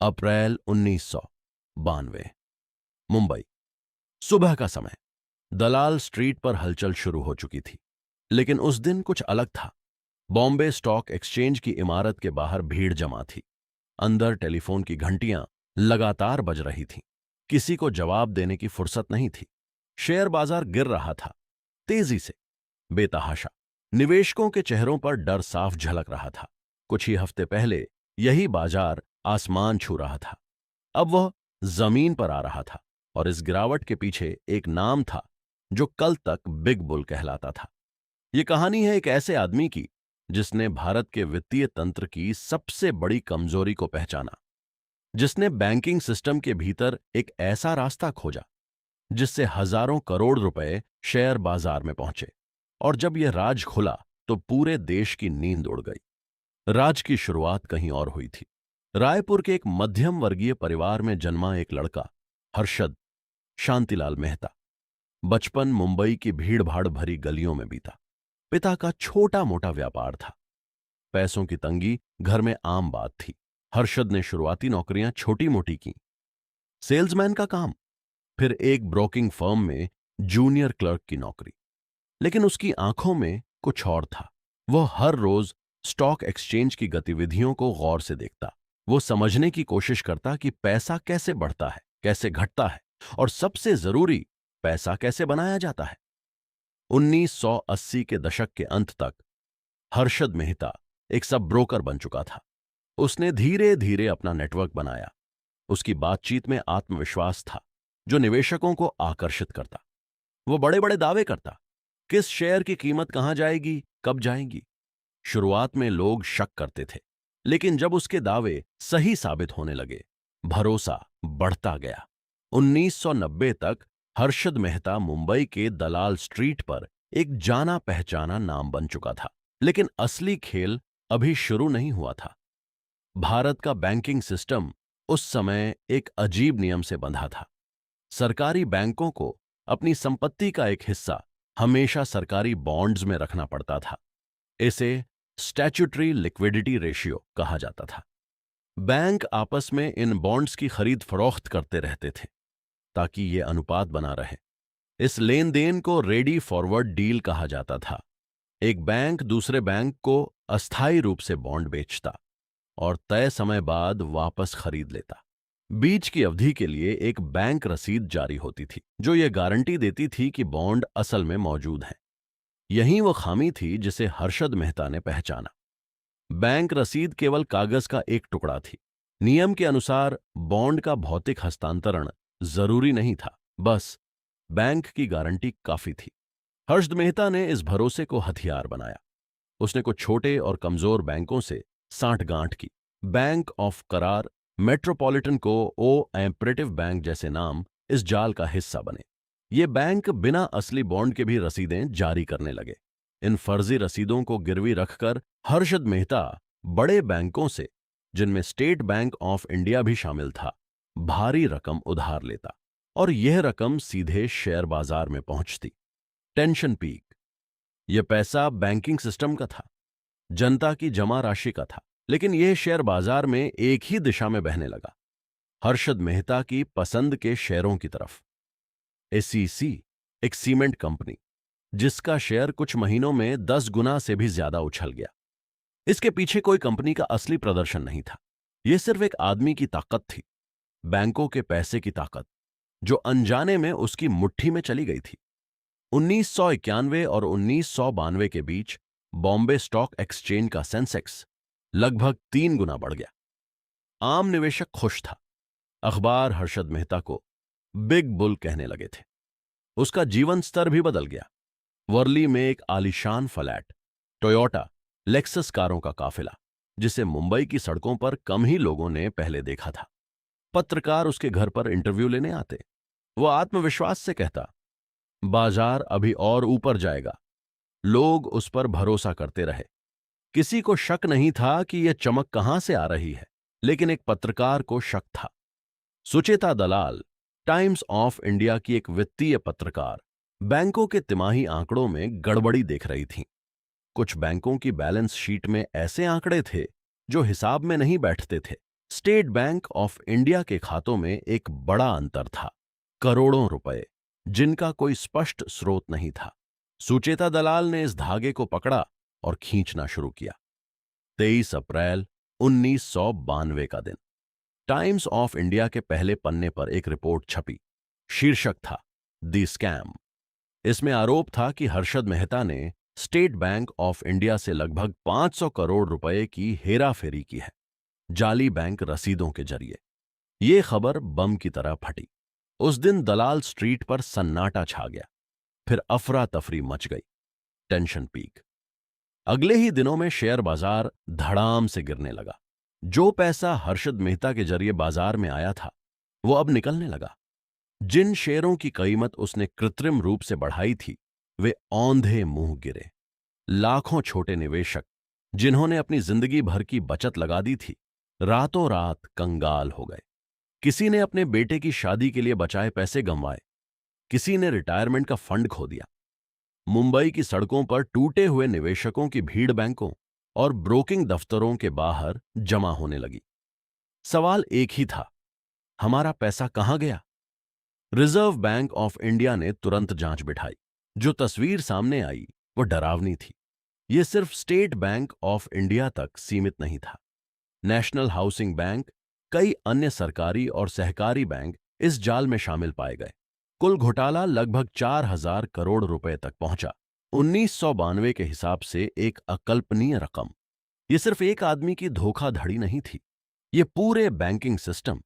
अप्रैल 1992। मुंबई। सुबह का समय। दलाल स्ट्रीट पर हलचल शुरू हो चुकी थी। लेकिन उस दिन कुछ अलग था। बॉम्बे स्टॉक एक्सचेंज की इमारत के बाहर भीड़ जमा थी। अंदर टेलीफोन की घंटियां लगातार बज रही थीं। किसी को जवाब देने की फुर्सत नहीं थी। शेयर बाजार गिर रहा था, तेजी से, बेतहाशा। निवेशकों के चेहरों पर डर साफ झलक रहा था। कुछ ही हफ्ते पहले यही बाजार आसमान छू रहा था। अब वह जमीन पर आ रहा था। और इस गिरावट के पीछे एक नाम था जो कल तक बिग बुल कहलाता था। यह कहानी है एक ऐसे आदमी की जिसने भारत के वित्तीय तंत्र की सबसे बड़ी कमजोरी को पहचाना, जिसने बैंकिंग सिस्टम के भीतर एक ऐसा रास्ता खोजा जिससे हजारों करोड़ रुपए शेयर बाजार में पहुंचे। और जब यह राज खुला तो पूरे देश की नींद उड़ गई। राज की शुरुआत कहीं और हुई थी। रायपुर के एक मध्यम वर्गीय परिवार में जन्मा एक लड़का, हर्षद शांतिलाल मेहता। बचपन मुंबई की भीड़-भाड़ भरी गलियों में बीता। पिता का छोटा मोटा व्यापार था। पैसों की तंगी घर में आम बात थी। हर्षद ने शुरुआती नौकरियां छोटी मोटी की। सेल्समैन का काम, फिर एक ब्रोकिंग फर्म में जूनियर क्लर्क की नौकरी। लेकिन उसकी आंखों में कुछ और था। वह हर रोज स्टॉक एक्सचेंज की गतिविधियों को गौर से देखता। वो समझने की कोशिश करता कि पैसा कैसे बढ़ता है, कैसे घटता है, और सबसे जरूरी, पैसा कैसे बनाया जाता है। 1980 के दशक के अंत तक हर्षद मेहता एक सब ब्रोकर बन चुका था। उसने धीरे धीरे अपना नेटवर्क बनाया। उसकी बातचीत में आत्मविश्वास था जो निवेशकों को आकर्षित करता। वो बड़े बड़े दावे करता, किस शेयर की कीमत कहां जाएगी, कब जाएगी। शुरुआत में लोग शक करते थे, लेकिन जब उसके दावे सही साबित होने लगे, भरोसा बढ़ता गया। 1990 तक हर्षद मेहता मुंबई के दलाल स्ट्रीट पर एक जाना पहचाना नाम बन चुका था। लेकिन असली खेल अभी शुरू नहीं हुआ था। भारत का बैंकिंग सिस्टम उस समय एक अजीब नियम से बंधा था। सरकारी बैंकों को अपनी संपत्ति का एक हिस्सा हमेशा सरकारी बॉन्ड्स में रखना पड़ता था। इसे स्टैट्यूटरी लिक्विडिटी रेशियो कहा जाता था। बैंक आपस में इन बॉन्ड्स की खरीद फरोख्त करते रहते थे ताकि ये अनुपात बना रहे। इस लेन देन को रेडी फॉरवर्ड डील कहा जाता था। एक बैंक दूसरे बैंक को अस्थायी रूप से बॉन्ड बेचता और तय समय बाद वापस खरीद लेता। बीच की अवधि के लिए एक बैंक रसीद जारी होती थी जो यह गारंटी देती थी कि बॉन्ड असल में मौजूद हैं। यही वो खामी थी जिसे हर्षद मेहता ने पहचाना। बैंक रसीद केवल कागज का एक टुकड़ा थी। नियम के अनुसार बॉन्ड का भौतिक हस्तांतरण जरूरी नहीं था, बस बैंक की गारंटी काफी थी। हर्षद मेहता ने इस भरोसे को हथियार बनाया। उसने कुछ छोटे और कमजोर बैंकों से सांठगांठ की। बैंक ऑफ करार, मेट्रोपॉलिटन कोऑपरेटिव बैंक जैसे नाम इस जाल का हिस्सा बने। ये बैंक बिना असली बॉन्ड के भी रसीदें जारी करने लगे। इन फर्जी रसीदों को गिरवी रखकर हर्षद मेहता बड़े बैंकों से, जिनमें स्टेट बैंक ऑफ इंडिया भी शामिल था, भारी रकम उधार लेता और यह रकम सीधे शेयर बाजार में पहुंचती। Tension peak. यह पैसा बैंकिंग सिस्टम का था, जनता की जमा राशि का था, लेकिन यह शेयर बाजार में एक ही दिशा में बहने लगा, हर्षद मेहता की पसंद के शेयरों की तरफ। एसीसी, एक सीमेंट कंपनी जिसका शेयर कुछ महीनों में 10 गुना से भी ज्यादा उछल गया। इसके पीछे कोई कंपनी का असली प्रदर्शन नहीं था। यह सिर्फ एक आदमी की ताकत थी, बैंकों के पैसे की ताकत, जो अनजाने में उसकी मुट्ठी में चली गई थी। 1991 और 1992 के बीच बॉम्बे स्टॉक एक्सचेंज का सेंसेक्स लगभग 3 गुना बढ़ गया। आम निवेशक खुश था। अखबार हर्षद मेहता को बिग बुल कहने लगे थे। उसका जीवन स्तर भी बदल गया। वर्ली में एक आलीशान फ्लैट, टोयोटा, लेक्सस कारों का काफिला, जिसे मुंबई की सड़कों पर कम ही लोगों ने पहले देखा था। पत्रकार उसके घर पर इंटरव्यू लेने आते। वो आत्मविश्वास से कहता, बाजार अभी और ऊपर जाएगा। लोग उस पर भरोसा करते रहे। किसी को शक नहीं था कि यह चमक कहां से आ रही है, लेकिन एक पत्रकार को शक था। सुचेता दलाल, टाइम्स ऑफ इंडिया की एक वित्तीय पत्रकार, बैंकों के तिमाही आंकड़ों में गड़बड़ी देख रही थी। कुछ बैंकों की बैलेंस शीट में ऐसे आंकड़े थे जो हिसाब में नहीं बैठते थे। स्टेट बैंक ऑफ इंडिया के खातों में एक बड़ा अंतर था, करोड़ों रुपए, जिनका कोई स्पष्ट स्रोत नहीं था। सुचेता दलाल ने इस धागे को पकड़ा और खींचना शुरू किया। 23 अप्रैल 1992 का दिन। टाइम्स ऑफ इंडिया के पहले पन्ने पर एक रिपोर्ट छपी। शीर्षक था द स्कैम। इसमें आरोप था कि हर्षद मेहता ने स्टेट बैंक ऑफ इंडिया से लगभग 500 करोड़ रुपए की हेराफेरी की है, जाली बैंक रसीदों के जरिए। यह खबर बम की तरह फटी। उस दिन दलाल स्ट्रीट पर सन्नाटा छा गया। फिर अफरा तफरी मच गई। Tension peak. अगले ही दिनों में शेयर बाजार धड़ाम से गिरने लगा। जो पैसा हर्षद मेहता के जरिए बाजार में आया था, वो अब निकलने लगा। जिन शेयरों की कीमत उसने कृत्रिम रूप से बढ़ाई थी, वे औंधे मुंह गिरे। लाखों छोटे निवेशक, जिन्होंने अपनी जिंदगी भर की बचत लगा दी थी, रातों रात कंगाल हो गए। किसी ने अपने बेटे की शादी के लिए बचाए पैसे गंवाए, किसी ने रिटायरमेंट का फंड खो दिया। मुंबई की सड़कों पर टूटे हुए निवेशकों की भीड़ बैंकों और ब्रोकिंग दफ्तरों के बाहर जमा होने लगी। सवाल एक ही था, हमारा पैसा कहां गया? रिजर्व बैंक ऑफ इंडिया ने तुरंत जांच बिठाई। जो तस्वीर सामने आई वो डरावनी थी। यह सिर्फ स्टेट बैंक ऑफ इंडिया तक सीमित नहीं था। नेशनल हाउसिंग बैंक, कई अन्य सरकारी और सहकारी बैंक इस जाल में शामिल पाए गए। कुल घोटाला लगभग 4,000 करोड़ रुपए तक पहुंचा। 1992 के हिसाब से एक अकल्पनीय रकम। यह सिर्फ एक आदमी की धोखाधड़ी नहीं थी, यह पूरे बैंकिंग सिस्टम,